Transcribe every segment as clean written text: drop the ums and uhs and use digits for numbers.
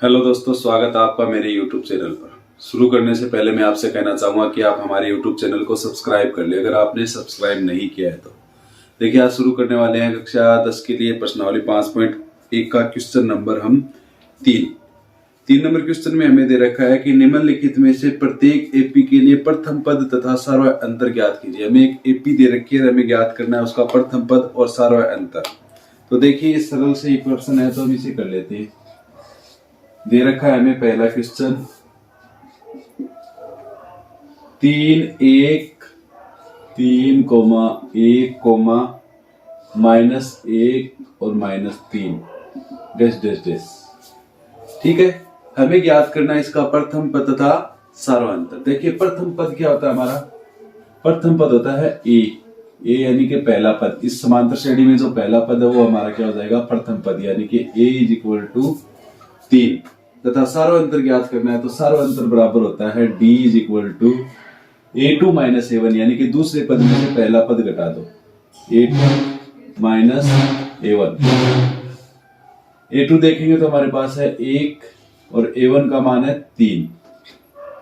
Hello दोस्तों, स्वागत है आपका मेरे YouTube चैनल पर। शुरू करने से पहले मैं आपसे कहना चाहूंगा कि आप हमारे YouTube चैनल को सब्सक्राइब कर ले अगर आपने सब्सक्राइब नहीं किया है तो। देखिए, आज शुरू करने वाले हैं कक्षा 10 के लिए प्रश्नावली 5.1 का क्वेश्चन नंबर हम 3 नंबर क्वेश्चन में हमें दे रखा है कि निम्नलिखित में से प्रत्येक एपी के लिए प्रथम पद तथा सार्वय अंतर ज्ञात कीजिए। हमें एक एपी दे रखी है, हमें ज्ञात करना है उसका प्रथम पद और सार्वय अंतर। तो देखिए, सरल से ही प्रश्न है तो हम इसे कर लेते हैं। दे रखा है हमें पहला क्वेश्चन 3 1 -1 और -3 डैश डैश डैश। ठीक है, हमें ज्ञात करना है इसका प्रथम पद तथा सार्वंतर। देखिए, प्रथम पद क्या होता है हमारा? प्रथम पद होता है ए यानी कि पहला पद। इस समांतर श्रेणी में जो पहला पद है वो हमारा क्या हो जाएगा? प्रथम पद, यानी कि a = 3 तथा सार्वंतर ज्ञात करना है तो सार्वंतर बराबर होता है d = a2 - a1, यानी कि दूसरे पद में से पहला पद घटा दो। a2 - a1। a2 देखेंगे तो हमारे पास है 1 और a1 का मान है 3।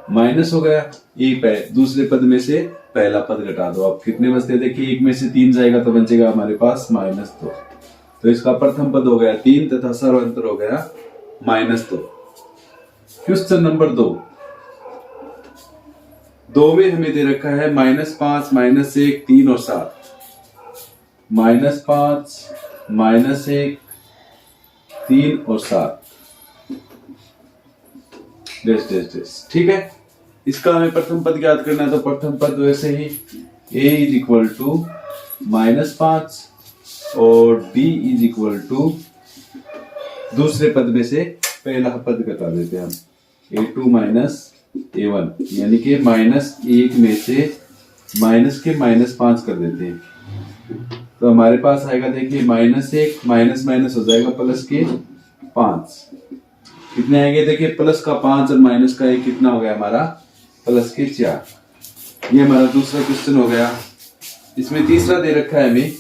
माइनस हो गया, एक दूसरे पद में से पहला पद घटा दो। अब कितने बचते हैं? देखिए, 1 में से 3 जाएगा तो बचेगा हमारे पास -2। तो इसका प्रथम पद हो गया 3 तथा सार्वंतर हो गया -2। क्वेश्चन नंबर 2 में हमें दे रखा है -5 -1 3 और 7। -5 -1 3 और 7 डैश डैश डैश। ठीक है, इसका हमें प्रथम पद ज्ञात करना है तो प्रथम पद वैसे ही a = -5 और d = दूसरे पद में से पहला पद घटा देते हैं हम। a2 - a1 यानी कि -1 में से माइनस के -5 कर देते हैं तो हमारे पास आएगा। देखिए, -1 माइनस माइनस हो जाएगा प्लस के 5। कितने आएंगे? देखिए, प्लस का 5 और माइनस का 1 कितना हो गया हमारा? प्लस के 4। ये हमारा दूसरा क्वेश्चन हो गया। इसमें तीसरा दे रखा है हमें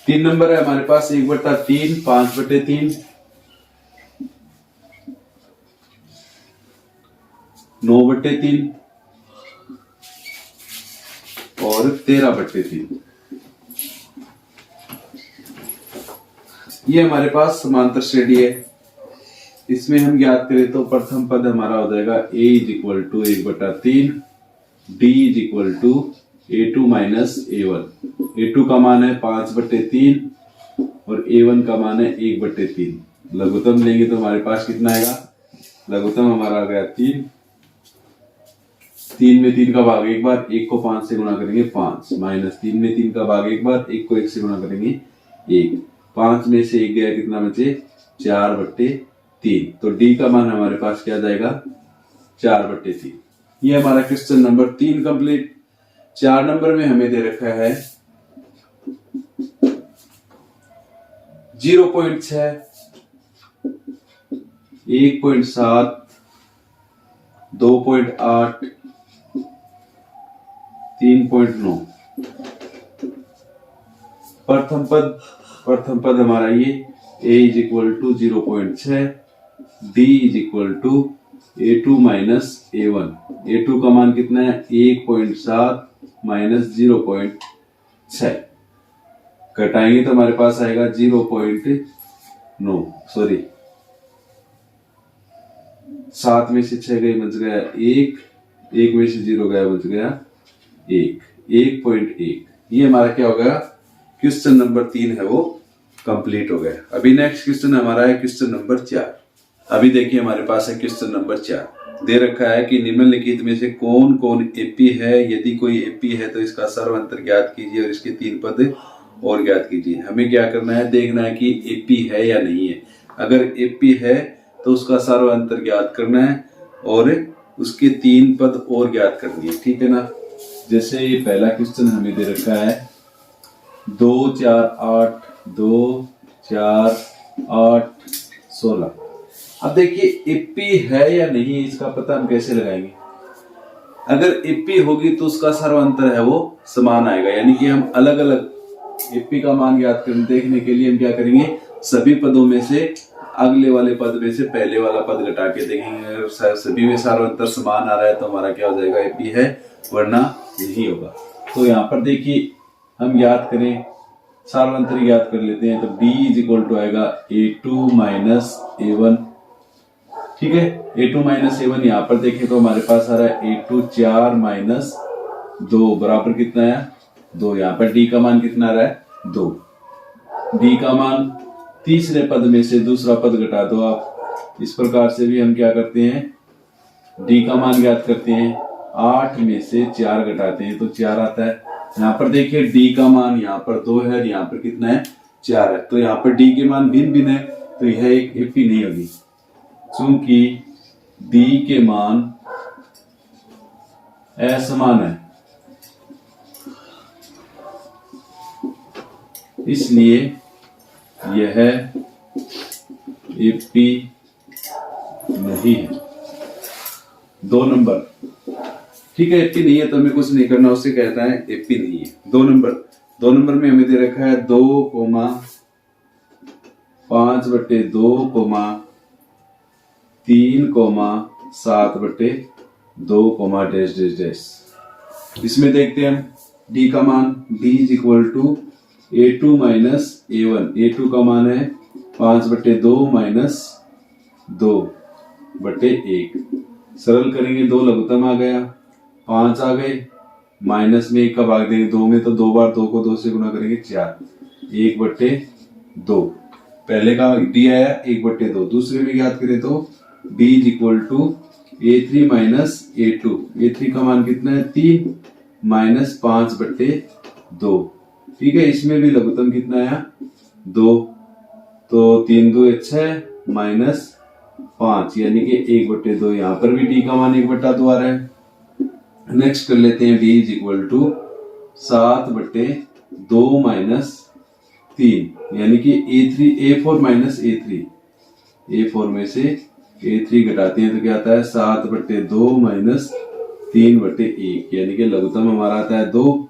3 नंबर है हमारे पास 1/3 5/3 9/3 और 13/3। ये हमारे पास समांतर श्रेणी है। इसमें हम ज्ञात करें तो प्रथम पद हमारा हो जाएगा a = 1/3 d = a2 - a1। a2 का मान है 5/3 और a1 का मान है 1/3। लघुत्तम लेंगे तो हमारे पास कितना आएगा? लघुत्तम हमारा आ गया 3। 3 में 3 का भाग एक बार, 1 को 5 से गुणा करेंगे 5, -3 में 3 का भाग एक बार, 1 को 1 से गुणा करेंगे 1। 5 में से 1 गया, कितना बचे? 4/3। तो d का मान हमारे पास क्या जाएगा? 4/3। ये हमारा क्वेश्चन नंबर 3 कंप्लीट। 4 नंबर में हमें दे रखा है 0.6 1.7 2.8 3.9। प्रथम पद हमारा ये a = 0.6 d = a2 - a1। a2 का मान कितना है? 1.7 -0.6। घटाएंगे तो हमारे पास आएगा 0.9, सॉरी 7 में से 6 गए, बच गया 1 में से 0 गया, बच गया 1.1। ये हमारा क्या हो गया? क्वेश्चन नंबर 3 है वो कंप्लीट हो गया। अभी नेक्स्ट क्वेश्चन हमारा है क्वेश्चन नंबर 4। अभी देखिए, हमारे पास है क्वेश्चन नंबर 4। दे रखा है कि निम्नलिखित में से कौन कौन एपी है? यदि कोई एपी है तो इसका सर्वांतर ज्ञात कीजिए और इसके 3 पद और ज्ञात कीजिए। हमें क्या करना है? देखना है कि एपी है या नहीं है। अगर एपी है तो उसका सर्वांतर ज्ञात करना है और उसके 3 पद और ज्ञात करनी है। ठीक है ना? जैसे ये पहला क्वेश्चन हमें दे रखा है 2 4 8 2 4 8 16। अब देखिए, एपी है या नहीं इसका पता हम कैसे लगाएंगे? अगर एपी होगी तो उसका सर्वांतर है वो समान आएगा, यानी कि हम अलग अलग एपी का मान ज्ञात करने देखने के लिए हम क्या करेंगे? सभी पदों में से अगले वाले पद में से पहले वाला पद घटा के देखेंगे, अगर सभी में सार्वंतर समान आ रहा है तो हमारा क्या हो जाएगा, एपी है, वरना यही होगा। तो यहाँ पर देखिए हम याद करें, सार्वंतर याद कर लेते हैं, तो D इज इक्वल टू आएगा A2 माइनस A1। ठीक है, A2 माइनस A1 यहाँ पर देखें तो हमारे पास आ रहा है A2 4 माइनस 2 बराबर कितना है, 2। यहाँ पर D का मान कितना आ रहा है, 2। D का मान तीसरे पद में से दूसरा पद घटा दो आप। इस प्रकार से भी हम क्या करते हैं, D का मान ज्ञात करते हैं, 8 में से 4 घटाते हैं तो 4 आता है। यहाँ पर देखिए D का मान यहाँ पर 2 है और यहाँ पर कितना है, 4 है। तो यहाँ पर D के मान भिन्न भिन्न है तो यह एक एपी नहीं होगी, क्योंकि D के मान असमान है, इसलिए यह एपी नहीं है। 2 नंबर, ठीक है, एपी नहीं है तो हमें कुछ नहीं करना, उससे कहता है एपी नहीं है। 2 नंबर में हमें दे रखा है 2,5/2,3,7/2, डैश डैश डैश। इसमें देखते हैं हम D का मान, D is equal to A2 minus A1। A2 का मान है 5/2 माइनस 2/1। सरल करेंगे, 2 लघुत्तम आ गया, 5 आ गए, माइनस में 1 का भाग देंगे 2 में तो 2 बार 2 को 2 से गुना करेंगे 4, 1/2। पहले का D आया 1/2। दूसरे में याद करें तो D is equal to A3 minus A2। A3 का मान कितना है, 3 माइनस 5/2। ठीक है, इसमें भी लघुत्तम कितना आया, 2, तो 3 2 6 माइनस 5 यानी कि 1/2। यहाँ पर भी D का मान 1/2 आ रहा है। नेक्स्ट कर लेते हैं, D is equal to 7/2 minus 3 यानी कि A4 माइनस A3। A4 में से A3 घटाते हैं तो क्या आता है, 7/2 माइनस 3/1 यानी कि लघुत्तम हमारा आता है 2।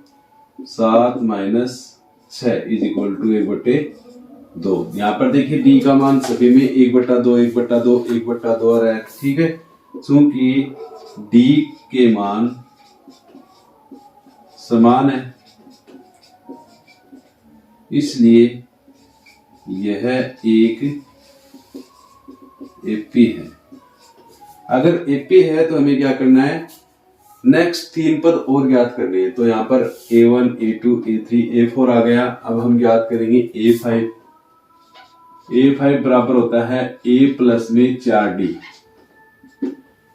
7 माइनस 6 इज इक्वल टू 1/2। यहाँ पर देखिए D का मान सभी में 1/2 1/2 1/2 आ रहा है। ठीक है, क्योंकि D के मान समान है इसलिए यह एक एपी है। अगर एपी है तो हमें क्या करना है, नेक्स्ट 3 पद और ज्ञात करने हैं। तो यहाँ पर A1 A2 A3 A4 आ गया। अब हम ज्ञात करेंगे A5। A5 बराबर होता है A प्लस में 4D।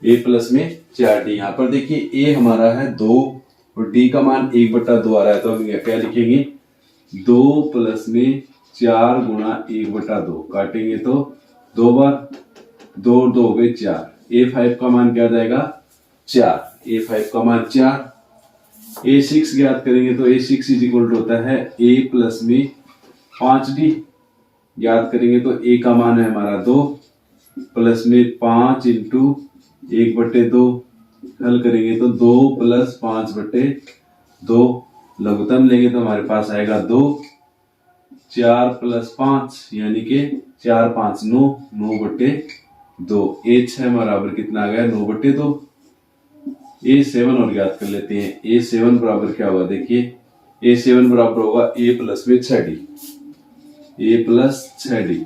A प्लस में 4D। यहाँ पर देखिए A हमारा है 2 और D का मान 1/2 आ रहा है, तो हम क्या लिखेंगे, 2 प्लस में 4 गुणा 1/2। काटेंगे तो 2 बार, 2 और 2 हो गए 4। A5 का मान क्या जाएगा, 4। A5 का मान 4। A6 ज्ञात करेंगे तो A6 इज इक्वल टू होता है A प्लस में 5D। ज्ञात करेंगे तो A का मान है हमारा 2 प्लस में 5 इंटू 1/2। हल करेंगे तो 2 प्लस 5/2। लघुत्तम लेंगे तो हमारे पास आएगा 2। 4 प्लस 5 यानी कि 4 5 9, 9/2। A6 बराबर कितना आ गया, 9/2। A7 और ज्ञात कर लेते हैं। A7 बराबर क्या होगा, देखिए A7 बराबर होगा A प्लस में 6D। A plus 6D।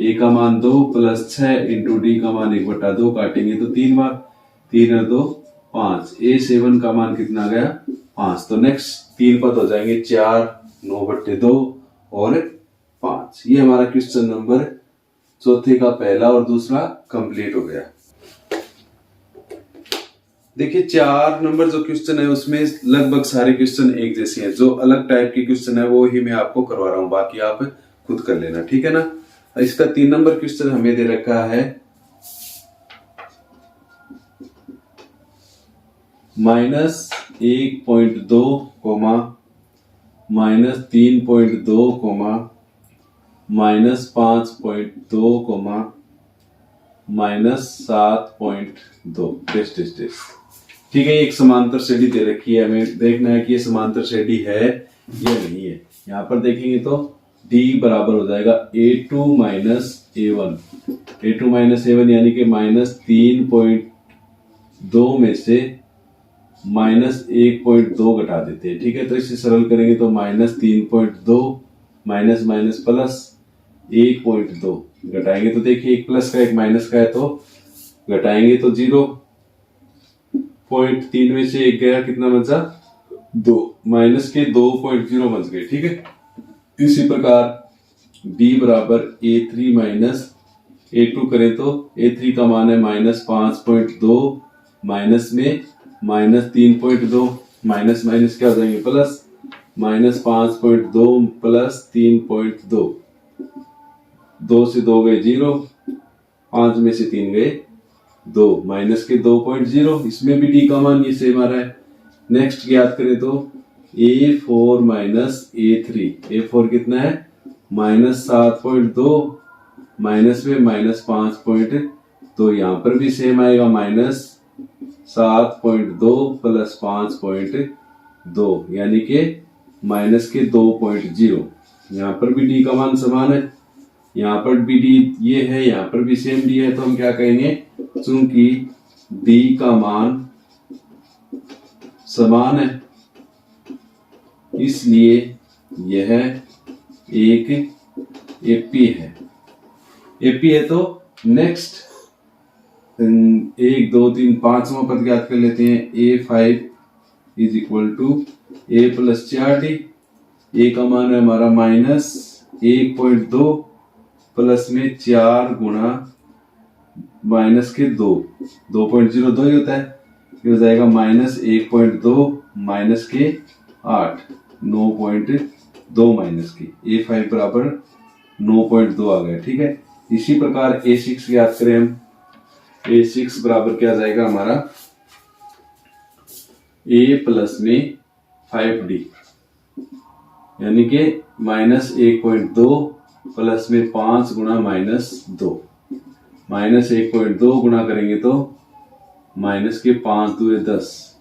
A का मान 2 प्लस 6 इंटू D का मान 1/2। काटेंगे तो 3 बार, 3 और 2 5। A7 का मान कितना आ गया, 5। तो नेक्स्ट 3 पद हो जाएंगे 4, 9/2 और 5। ये हमारा क्वेश्चन नंबर चौथे का पहला और दूसरा कंप्लीट हो गया। देखिए 4 नंबर जो क्वेश्चन है उसमें लगभग सारे क्वेश्चन एक जैसे हैं। जो अलग टाइप के क्वेश्चन है वो ही मैं आपको करवा रहा हूं, बाकी आप खुद कर लेना, ठीक है ना। इसका 3 नंबर क्वेश्चन हमें दे रखा है -1.2, -3.2, -5.2, -7.2। ठीक है, एक समांतर श्रेणी दे रखी है, हमें देखना है कि ये समांतर श्रेणी है या नहीं है। यहाँ पर देखेंगे तो डी बराबर हो जाएगा A2 minus A1। A2 minus A1 यानी कि -3.2 में से -1.2 घटा देते हैं। ठीक है, तो इसे सरल करेंगे तो -3.2 माइनस माइनस प्लस 1.2 घटाएंगे तो देखिए एक प्लस का एक माइनस का है तो घटाएंगे तो 0.3 में से एक गया, कितना बचा 2, माइनस के 2.0 बच गए। ठीक है, इसी प्रकार d बराबर A3 माइनस A2 करें तो A3 का मान है -5.2 माइनस में -3.2, माइनस माइनस क्या हो जाएंगे प्लस, -5.2 प्लस 3.2, 2 से 2 गए 0, 5 में से 3 गए 2, माइनस के 2.0, इसमें भी डी का मान ये सेम आ रहा है। नेक्स्ट ज्ञात करें तो A4 माइनस A3, A4 कितना है -7.2 माइनस में -5.2, यहाँ पर भी सेम आएगा -7.2 प्लस 5.2 यानी कि माइनस के 2.0। यहाँ पर भी डी का मान समान है, यहाँ पर भी डी ये है, यहाँ पर भी सेम डी है, तो हम क्या कहेंगे, चूंकि डी का मान समान है इसलिए यह एक एपी है। एपी है तो नेक्स्ट 1 2 3 5वां पद ज्ञात कर लेते हैं। A5 is equal to A plus 4D। A का मान है हमारा -1.2 प्लस में 4 गुणा माइनस के 2, 2.02 ही होता है, ये हो जाएगा -1.2 माइनस के 8, 9.2 माइनस के, A5 बराबर 9.2 आ गया। ठीक है, इसी प्रकार A6 याद करें हम, A6 बराबर क्या जाएगा हमारा A प्लस में 5D यानी कि -1.2 प्लस में 5 गुणा -2, -1.2 गुणा करेंगे तो माइनस के 5 2 10,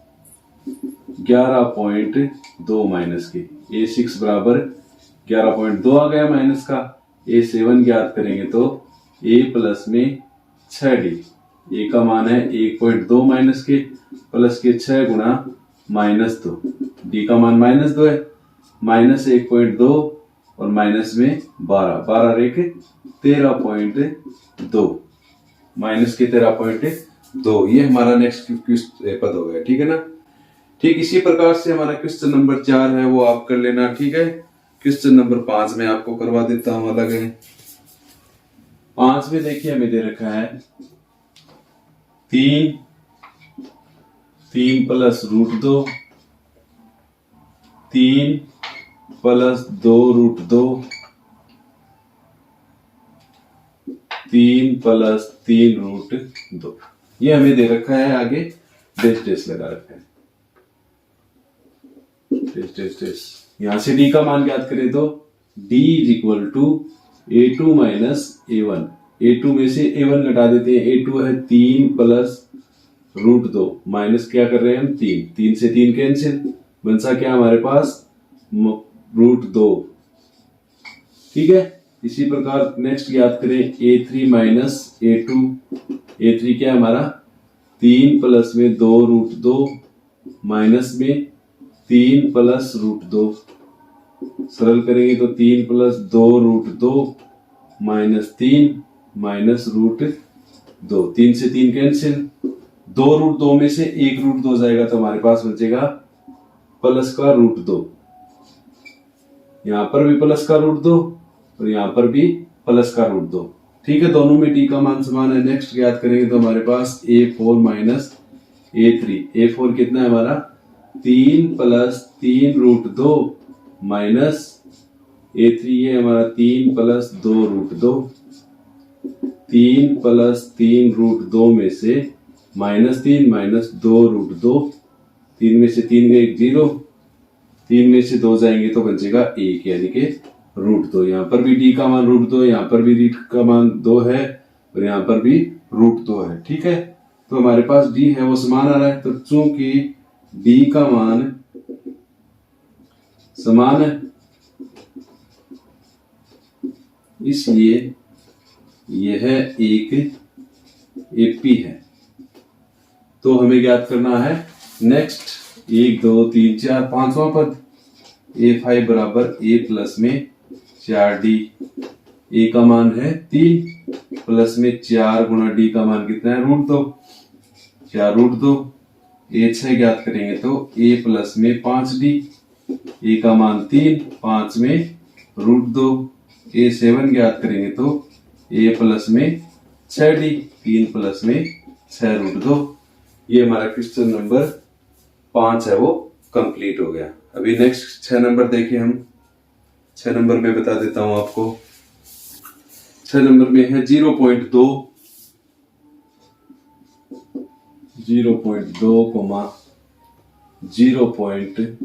11.2 माइनस के, A6 बराबर 11.2 आ गया माइनस का। A7 ज्ञात करेंगे तो A प्लस में 6D, A का मान है 1.2 माइनस के प्लस के 6 गुणा -2, D का मान -2 है, -1.2 और माइनस में 12, 12 रेख 13.2, माइनस के 13.2, ये हमारा नेक्स्ट पद हो गया। ठीक है ना। ठीक इसी प्रकार से हमारा क्वेश्चन नंबर 4 है वो आप कर लेना। ठीक है, क्वेश्चन नंबर 5 में आपको करवा देता हूं अलग है। 5 में देखिए हमें दे रखा है 3 प्लस √2, 3 प्लस 2√2, 3 प्लस 3√2, ये हमें दे रखा है। आगे डेस लगा रखा है, डेस। यहां से d का मान ज्ञात करें तो d is equal to A2 minus A1, A2 में से A1 घटा देते हैं, A2 है 3 प्लस √2, माइनस क्या कर रहे हैं हम 3 से 3 कैंसिल, बचा क्या हमारे पास √2। ठीक है, इसी प्रकार नेक्स्ट याद करें A3 माइनस A2, A3 क्या हमारा 3 प्लस में 2√2 माइनस में 3 प्लस √2, सरल करेंगे तो 3 प्लस 2√2 माइनस 3 माइनस √2, 3 से 3 कैंसिल, 2√2 में से 1 √2 जाएगा तो हमारे पास बचेगा प्लस का √2, यहां पर भी प्लस का √2 और यहां पर भी प्लस का √2। ठीक है, दोनों में d का मान समान है। नेक्स्ट याद करेंगे तो हमारे पास A4 माइनस A3, A4 कितना है हमारा 3 प्लस 3√2 माइनस A3 ये हमारा 3 प्लस 2√2, 3 प्लस 3√2 में से -3 माइनस 2√2, 3 में से 3 गए 0, 3 में से 2 जाएंगे तो बचेगा 1 यानी कि √2। यहाँ पर भी d का मान √2 है, यहाँ पर भी d का मान 2 है और यहाँ पर भी √2 है। ठीक है, तो हमारे पास d है वो समान आ रहा है, तो चूंकि d का मान समान है इसलिए यह एक एपी है। तो हमें ज्ञात करना है नेक्स्ट 1 2 3 4 पांचवा पद A5 बराबर A प्लस में 4D। A का मान है 3 प्लस में 4 गुणा D का मान कितना है √2, 4 √2। A6 ज्ञात करेंगे तो A प्लस में 5D। A का मान 3 5 में √2। A7 ज्ञात करेंगे तो A प्लस में 6D 3 प्लस में 6 √2। ये हमारा क्वेश्चन नंबर 5 है वो कंप्लीट हो गया। अभी नेक्स्ट 6 नंबर देखिए हम। 6 नंबर में बता देता हूं आपको। 6 नंबर में है 0.2 0.2 0.22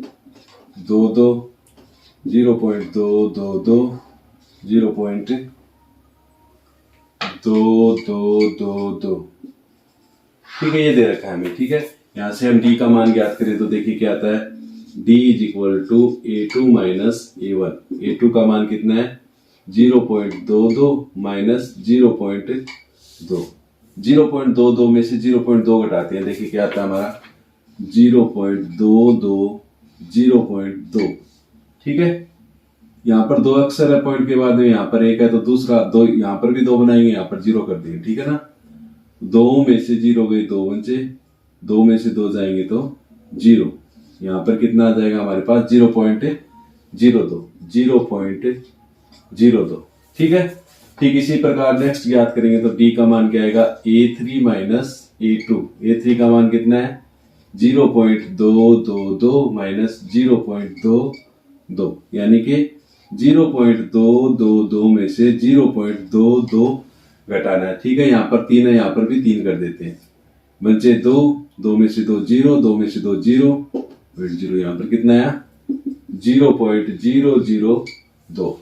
0.222 0.2222। ठीक है, ये दे रखा है हमें। ठीक है, यहां से हम D का मान ज्ञात करें तो देखिए क्या आता है। D = A2 minus A1। A2 का मान कितना है 0.22 माइनस 0.2। 0.22 में से 0.2 घटाते हैं, देखिए क्या आता है हमारा 0.22 0.2। ठीक है, यहाँ पर 2 अक्षर है पॉइंट के बाद में, यहाँ पर 1 है तो दूसरा 2, यहाँ पर भी 2 बनाएंगे, यहाँ पर 0 कर देंगे। ठीक है ना, 2 में से 0 गई 2 बचे, 2 में से 2 जाएंगे तो 0। यहाँ पर कितना आ जाएगा हमारे पास 0.02। ठीक है, ठीक इसी प्रकार नेक्स्ट ज्ञात करेंगे तो D का मान क्या आएगा A3 माइनस A2। A3 का मान कितना है 0.222 माइनस 0.22, यानी कि 0.222 में से 0.22 घटाना है। ठीक है, यहाँ पर 3 है, यहाँ पर भी 3 कर देते हैं, बचे 2, 2 में से 2 0, 2 में से 2 0, 0 यहाँ पर कितना है 0.002।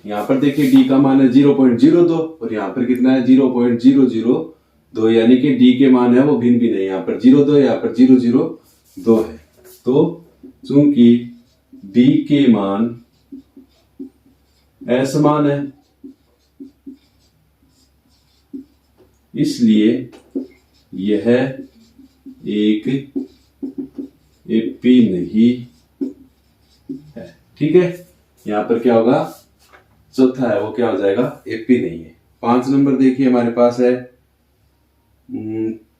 यहाँ पर देखिए D का मान है 0.02 और यहाँ पर कितना है 0.002, यानी कि D के मान है वो भिन्न भी नहीं, यहाँ पर 02 यहाँ पर 002 है। तो चूंकि D के मान असमान है, इसलिए यह एक एपी नहीं है। ठीक है, यहां पर क्या होगा चौथा है वो क्या हो जाएगा एपी नहीं है। 5 नंबर देखिए हमारे पास है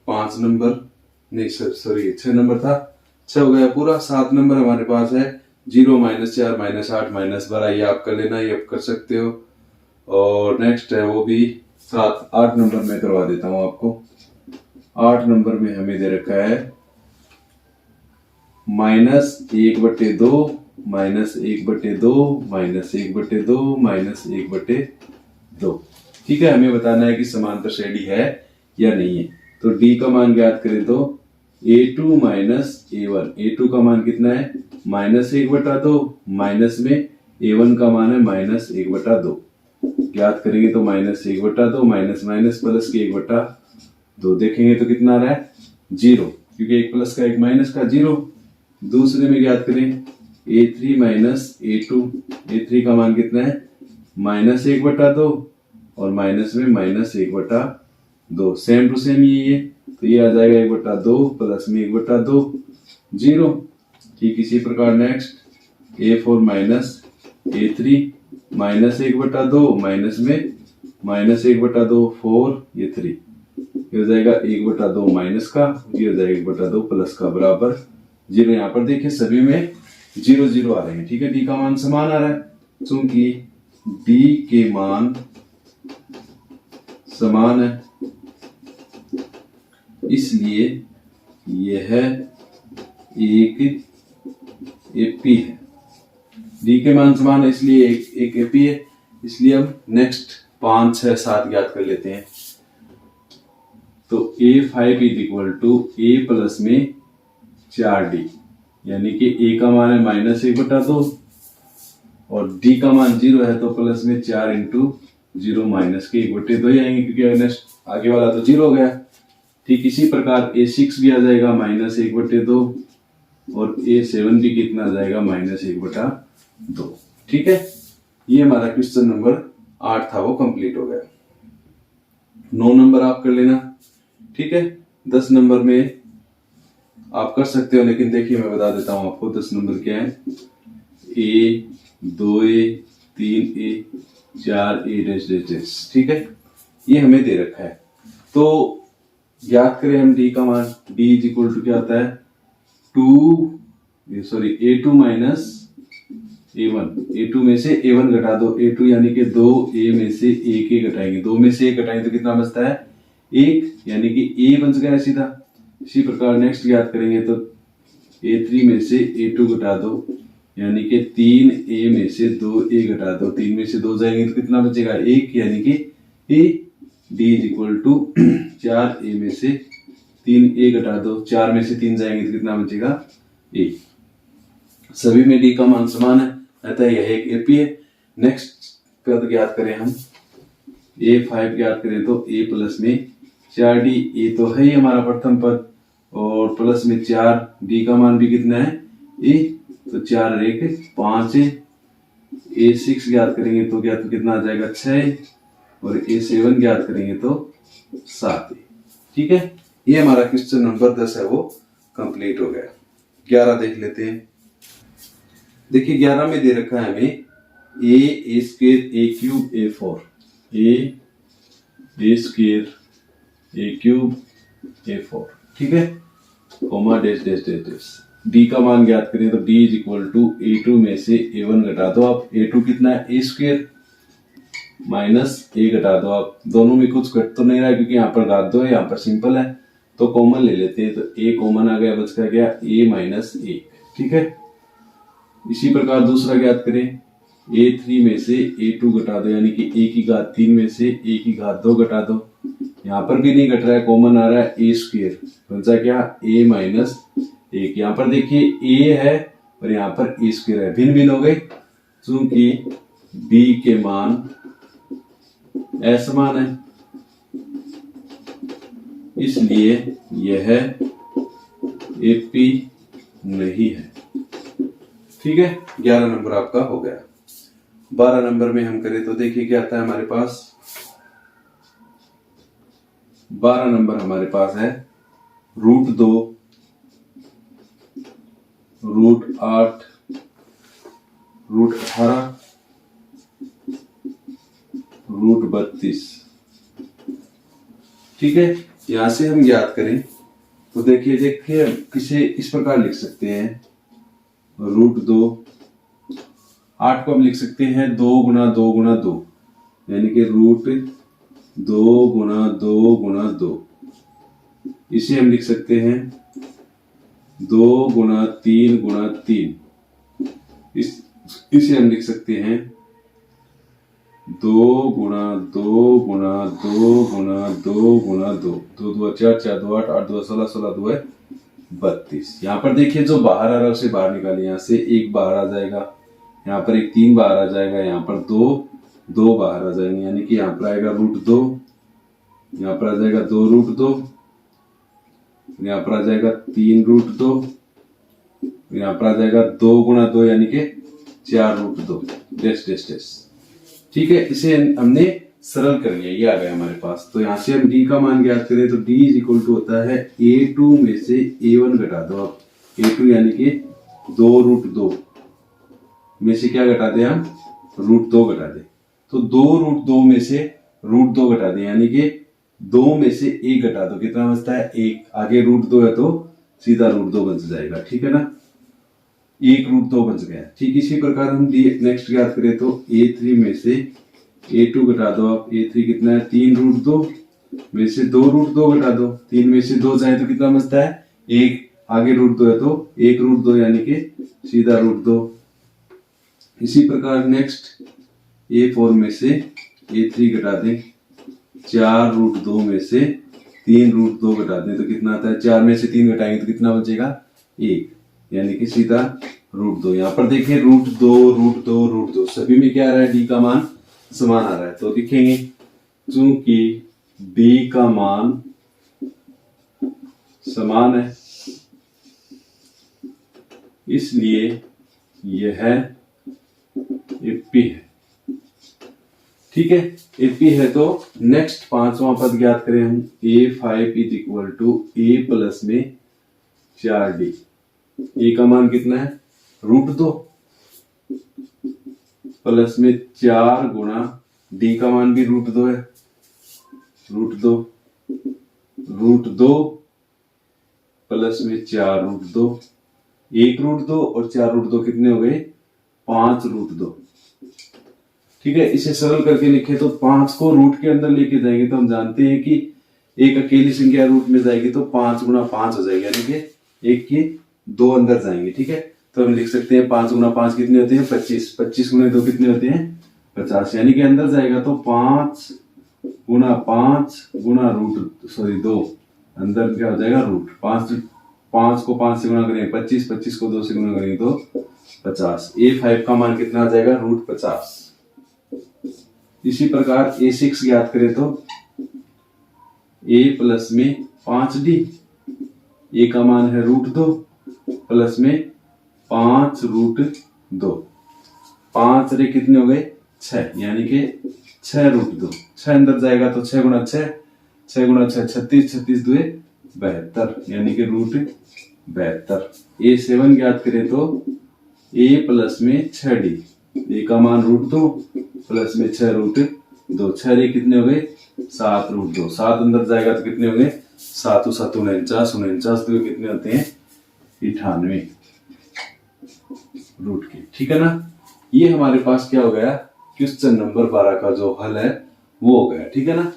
5 नंबर नहीं सॉरी 6 नंबर था, 6 हो गया पूरा। 7 नंबर हमारे पास है 0 -4 -8 -12, ये आप कर लेना, ये आप कर सकते हो। और नेक्स्ट है वो भी 7 8 नंबर में करवा देता हूं आपको। 8 नंबर में हमें दे रखा है -1/2 -1/2 -1/2 -1/2। ठीक है, हमें बताना है कि समांतर श्रेणी है या नहीं है। तो D का मान ज्ञात करें तो A2 माइनस A1। A2 का मान कितना है -1/2, माइनस में A1 का मान है -1/2। ज्ञात करेंगे तो -1/2 माइनस माइनस प्लस के 1/2 देखेंगे तो कितना आ रहा है 0, क्योंकि एक प्लस का एक माइनस का 0। दूसरे में ज्ञात करें A3 माइनस A2। A3 का मान कितना है -1/2 और माइनस में -1/2, सेम टू सेम ये तो ये आ जाएगा 1/2 प्लस में 1/2 0। ठीक इसी प्रकार next A4 minus A3 -1/2 minus में -1/2 4, ये 3, ये हो जाएगा 1/2 माइनस का, ये हो जाएगा 1/2 प्लस का बराबर 0। यहाँ पर देखिए सभी में 0 0 आ रहे हैं। ठीक है, D का मान समान आ रहा है, क्योंकि D के मान समान है, इसलिए यह एक एपी है। D के मान समान है इसलिए एक एपी है। इसलिए हम नेक्स्ट 5 6 7 ज्ञात कर लेते हैं। तो A5 = A प्लस में 4D, यानी कि A का मान है -1/2 और D का मान 0 है तो प्लस में 4 × 0 माइनस के 1/2 ही आएंगे, क्योंकि नेक्स्ट आगे वाला तो 0 हो गया। ठीक इसी प्रकार A6 भी आ जाएगा -1/2 और A7 भी कितना आ जाएगा -1/2। ठीक है, ये हमारा क्वेश्चन नंबर 8 था वो कंप्लीट हो गया। 9 नंबर आप कर लेना, ठीक है। 10 नंबर में आप कर सकते हो, लेकिन देखिए मैं बता देता हूं आपको 10 नंबर क्या है। ए, 2A, 3A, 4A dash dash dash, ठीक है। ये हमें दे रखा है, तो याद करें हम डी का मान। डी इज इक्वल टू क्या होता है, A2 माइनस A1। A2 में से A1 घटा दो, A2 यानी कि 2A में से 1A घटाएंगे, 2 में से 1 घटाएंगे तो कितना बचता है 1, यानी कि A बच गया सीधा। इसी प्रकार नेक्स्ट याद करेंगे तो A3 में से A2 घटा दो, यानी कि 3A में से 2A घटा दो, 3 में से 2 जाएंगे तो कितना बचेगा 1, यानी कि A। D is equal to 4A में से 3A घटा दो, 4 में से 3 जाएंगे तो कितना बचेगा A। सभी में डी का मान समान है, अतः यह एक एपी है। नेक्स्ट पद ज्ञात करें हम, A5 ज्ञात करें तो A प्लस में 4D, ए तो है ही हमारा प्रथम पद, और प्लस में 4, डी का मान भी कितना है A, तो 4 और 1 5 है। A6 ज्ञात करेंगे तो क्या, तो कितना आ जाएगा 6, और A7 ज्ञात करेंगे तो 7 है, ठीक है। ये हमारा क्वेश्चन नंबर 10 है वो कंप्लीट हो गया। 11 देख लेते हैं। देखिए 11 में दे रखा है हमें A square A cube A4, A square A cube A4, ठीक है, comma dash dash dash dash. D का मान ज्ञात करें तो D is equal to A2 में से A1 घटा दो आप, A2 कितना है A स्क्वायर माइनस A घटा दो आप, दोनों में कुछ घट तो नहीं रहा है क्योंकि यहाँ पर घात 2 है, यहाँ पर सिंपल है, तो कॉमन ले लेते हैं, तो A कॉमन आ गया, बच गया A माइनस 1, ठीक है। इसी प्रकार दूसरा ज्ञात करें, A3 में से A2 घटा दो, यानी कि A की घात 3 में से A की घात 2 घटा दो, यहाँ पर भी नहीं घट रहा है, कॉमन आ रहा है A स्क्वायर, बचा क्या A माइनस 1। यहाँ पर देखिए A है और यहाँ पर A स्क्वायर है, भिन्न भिन्न हो गए, चूंकि B के मान असमान है, इसलिए यह एपी नहीं है, ठीक है। 11 नंबर आपका हो गया। 12 नंबर में हम करें तो देखिए क्या आता है हमारे पास। 12 नंबर हमारे पास है √2, √8, √18, √32, ठीक है। यहां से हम याद करें तो देखिए किसे इस प्रकार लिख सकते हैं, √2, 8 को हम लिख सकते हैं 2 गुना 2 गुना 2, यानी कि √2 गुना 2 गुना 2। इसे हम लिख सकते हैं 2 गुना 3 गुना 3, इसे हम लिख सकते हैं 2 गुना 2 गुना 2 गुना 2 गुना 2, 2 2 4 4 2 8 8 2 16 16 2 32। यहाँ पर देखिए जो बाहर आ रहा है उसे बाहर निकालिए, यहाँ से 1 बाहर आ जाएगा, यहाँ पर एक 3 बाहर आ जाएगा, यहाँ पर 2 बाहर आ जाएंगे, यानी कि यहाँ पर आएगा √2, यहाँ पर आ जाएगा 2 √2, यहाँ पर आ जाएगा 3 √2, यहाँ पर आ जाएगा 2 गुना 2 यानी कि 4 √2 डैश डैश डैश, ठीक है। इसे हमने सरल कर लिया, ये आ गया हमारे पास। तो यहाँ से हम डी का मान ज्ञात करें तो डी इज इक्वल टू होता है A2 में से A1 घटा दो आप, A2 यानी कि 2 √2 में से क्या घटा दें हम, √2 घटा दें, तो 2 √2 में से √2 घटा दें, यानी कि 2 में से 1 घटा दो, कितना बचता है 1, आगे √2 है तो सीधा √2 बच जाएगा, ठीक है ना, 1 √2 बच गया। ठीक इसी प्रकार हम नेक्स्ट याद करें तो A3 में से A2 घटा दो आप, A3 कितना है 3 √2 में से 2 √2 घटा दो, 3 में से 2 जाए तो कितना बचता है 1, आगे √2 है तो 1 √2 यानी कि सीधा √2। इसी प्रकार नेक्स्ट A4 में से A3 घटा दें, 4 √2 में से 3 √2 घटा दें तो कितना आता है, 4 में से 3 घटाएंगे तो कितना बचेगा 1, यानी कि सीधा √2। यहाँ पर देखिए √2 सभी में क्या आ रहा है, डी का मान समान आ रहा है, तो लिखेंगे चूंकि डी का मान समान है इसलिए यह एपी है, ठीक है, AP है तो नेक्स्ट पांचवा पद ज्ञात करें हम। A5 is equal to A plus में 4D। A का मान कितना है, √2 प्लस में 4 गुणा D का मान भी √2 है, √2 प्लस में 4√2, 1√2 और 4√2 कितने हो गए, 5√2। ठीक है, इसे सरल करके लिखे तो 5 को रूट के अंदर लेके जाएंगे तो हम जानते हैं कि एक अकेली संख्या रूट में जाएगी तो 5 गुना 5 हो जाएगी, यानी कि एक के 2 अंदर जाएंगे। ठीक है, तो हम लिख सकते हैं 5 गुना 5 कितने होते हैं, 25, 25 गुना 2 कितने होते हैं, 50, यानी कि अंदर जाएगा तो 5 गुना 5 गुना √2, अंदर क्या हो जाएगा रूट। 5 को 5 से गुना करेंगे 25, 25 को 2 से गुना करेंगे तो 50। A5 का मान कितना आ जाएगा, √50। इसी प्रकार A6 ज्ञात करें तो A प्लस में 5D, A का मान है √2 प्लस में 5√2, 5 रे कितने हो गए 6, यानी कि 6√2, 6 अंदर जाएगा तो 6 गुना 6, 6 गुना 6 36, 36 2 72, यानी कि √72। A7 ज्ञात करें तो A प्लस में 6D, A का मान √2 प्लस में 6√2, 6 रे कितने हो गए 7√2, 7 अंदर जाएगा तो कितने हो गए 7 7 49, 49 2 कितने होते हैं 98 रूट के। ठीक है ना, ये हमारे पास क्या हो गया, क्वेश्चन नंबर 12 का जो हल है वो हो गया। ठीक है ना,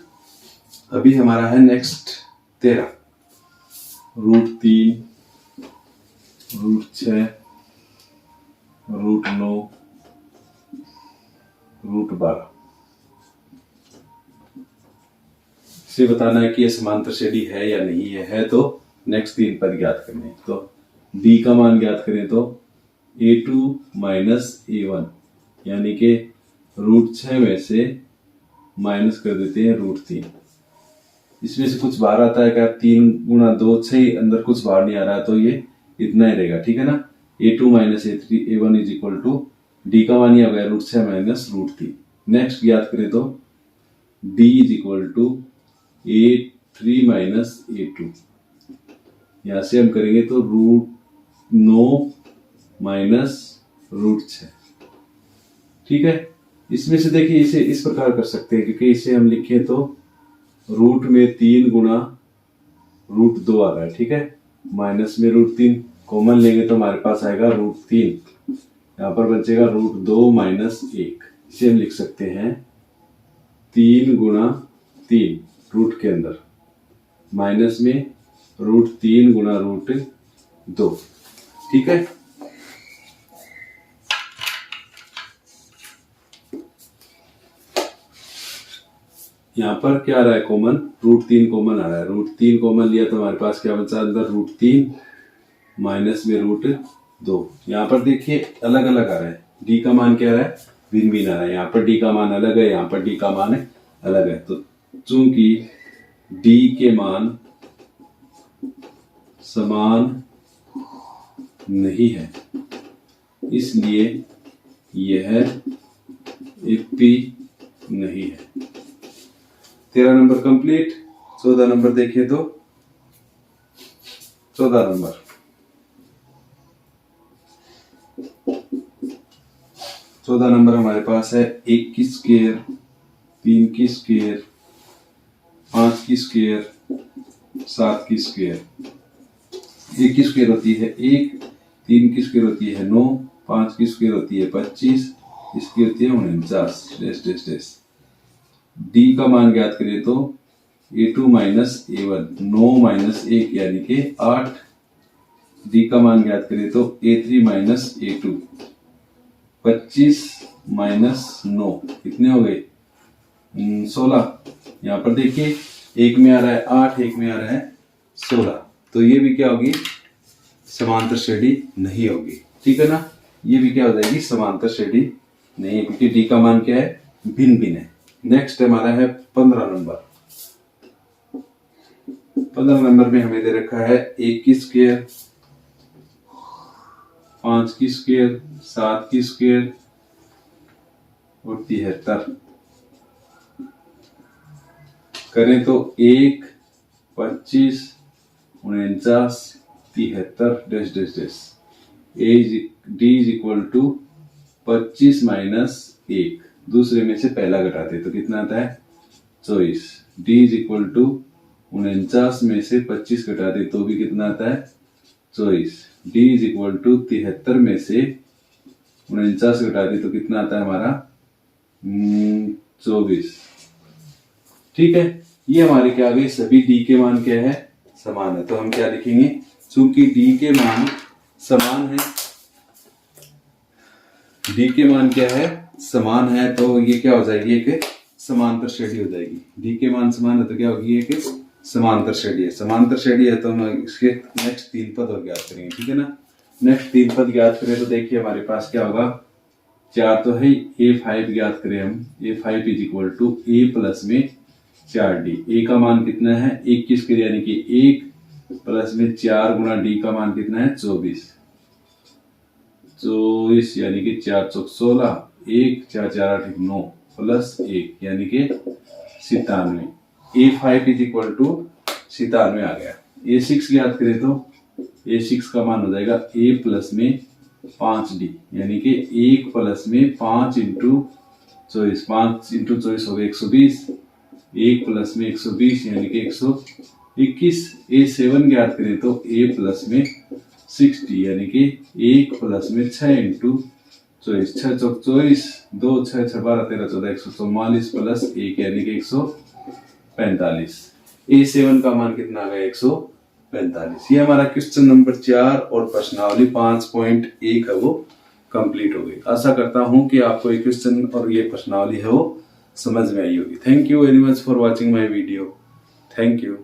अभी हमारा है नेक्स्ट 13, √3, √6, √9, √12 से बताना है कि ये समांतर श्रेणी है या नहीं है तो नेक्स्ट 3 पद ज्ञात करने। तो D का मान ज्ञात करें तो A2 माइनस A1, यानी कि √6 में से माइनस कर देते हैं √3, इसमें से कुछ बाहर आता है क्या, 3 गुना 2 6, अंदर कुछ बाहर नहीं आ रहा तो ये इतना ही रहेगा। ठीक है ना, A2 minus A1 is equal to D का मान ही आ गया √6 माइनस √3। नेक्स्ट ज्ञात करें तो D is equal to A3 minus A2, यहां से हम करेंगे तो √9 माइनस √6। ठीक है, इसमें से देखिए इसे इस प्रकार कर सकते हैं, क्योंकि इसे हम लिखें तो रूट में 3 गुना √2 आ रहा है। ठीक है, माइनस में √3 कॉमन लेंगे तो हमारे पास आएगा √3, यहाँ पर बचेगा √2 माइनस 1। इसे हम लिख सकते हैं 3 गुना 3 रूट के अंदर, माइनस में √3 गुना √2। ठीक है, यहाँ पर क्या आ रहा है कॉमन, √3 कॉमन आ रहा है, √3 कॉमन लिया तो हमारे पास क्या बचा अंदर, √3 माइनस में √2। यहाँ पर देखिए अलग अलग आ रहा है, D का मान क्या आ रहा है, भिन्न भिन्न आ रहा है, यहाँ पर D का मान अलग है, यहाँ पर D का मान अलग है। तो चूंकि D के मान समान नहीं है इसलिए यह AP नहीं है। 13 नंबर कंप्लीट। 14 नंबर देखिए तो 14 नंबर हमारे पास है 1 की स्क्वायर, 3 की स्क्वायर, 5 की स्क्वायर, 7 की स्क्वायर। 1 की स्क्वायर होती है 1, 3 की स्क्वायर होती है 9, 5 की स्क्वायर होती है 25, इसकी होती है 49। D का मान ज्ञात करें तो A2 माइनस A1, 9 माइनस 1 यानी कि 8। D का मान ज्ञात करें तो A3 माइनस A2, 25 माइनस 9 कितने हो गए 16। यहाँ पर देखिए एक में आ रहा है 8, एक में आ रहा है 16, तो ये भी क्या होगी, समांतर श्रेणी नहीं होगी। ठीक है ना, ये भी क्या हो जाएगी, समांतर श्रेणी नहीं, क्योंकि D का मान क्या है, भिन्न भिन्न है। नेक्स्ट हमारा है 15 नंबर। 15 नंबर में हमें दे रखा है 1 की स्क्वायर, 5 की स्क्वायर, 7 की स्क्वायर और 73। करें तो 1, 25, 49, 73 dash dash dash D is equal to 25 minus 1, दूसरे में से पहला घटाते तो कितना आता है 24। डी इज इक्वल टू 49 में से 25 घटाते तो भी कितना आता है 24। डी इज इक्वल टू 73 में से 49 घटाते तो कितना आता है हमारा 24। ठीक है, ये हमारे क्या आ गए, सभी डी के मान क्या है समान है। तो हम क्या लिखेंगे, चूंकि डी के मान समान है, डी के मान क्या है समान है, तो ये क्या हो जाएगी एक समांतर श्रेणी हो जाएगी। डी के मान समान है तो क्या होगी एक समांतर श्रेणी है। समांतर श्रेणी है तो हम इसके नेक्स्ट 3 पद और ज्ञात करेंगे। ठीक है ना, नेक्स्ट 3 पद ज्ञात करें तो देखिए हमारे पास क्या होगा, 4 तो है, A5 ज्ञात करें हम, A5 is equal to A plus में 4D। A का मान कितना है 21 के, यानी कि 1 प्लस में 4 गुणा D का मान कितना है 24 यानी कि 4 चौक 16, 1 4 4 8 9 प्लस 1 यानी कि 97। A5 इज इक्वल टू 97 आ गया। A6 ज्ञात करें तो A6 का मान हो जाएगा A प्लस में 5D, यानी कि 1 प्लस में 5 इंटू 24, 5 इंटू 24 हो गया 120, 1 प्लस में 120 यानी कि 121। A7 ज्ञात करें तो A प्लस में 60 यानी कि 1 प्लस में 6 इंटू 24, 6 चौक 24, 2 6 6 12 13 14 144 प्लस 1 यानी कि 145। A7 का मान कितना आ गया 145। ये हमारा क्वेश्चन नंबर 4 और प्रश्नावली 5.1 है वो कंप्लीट हो गई। आशा करता हूं कि आपको ये क्वेश्चन और ये प्रश्नावली है वो समझ में आई होगी। Thank you very much for watching my video. Thank you.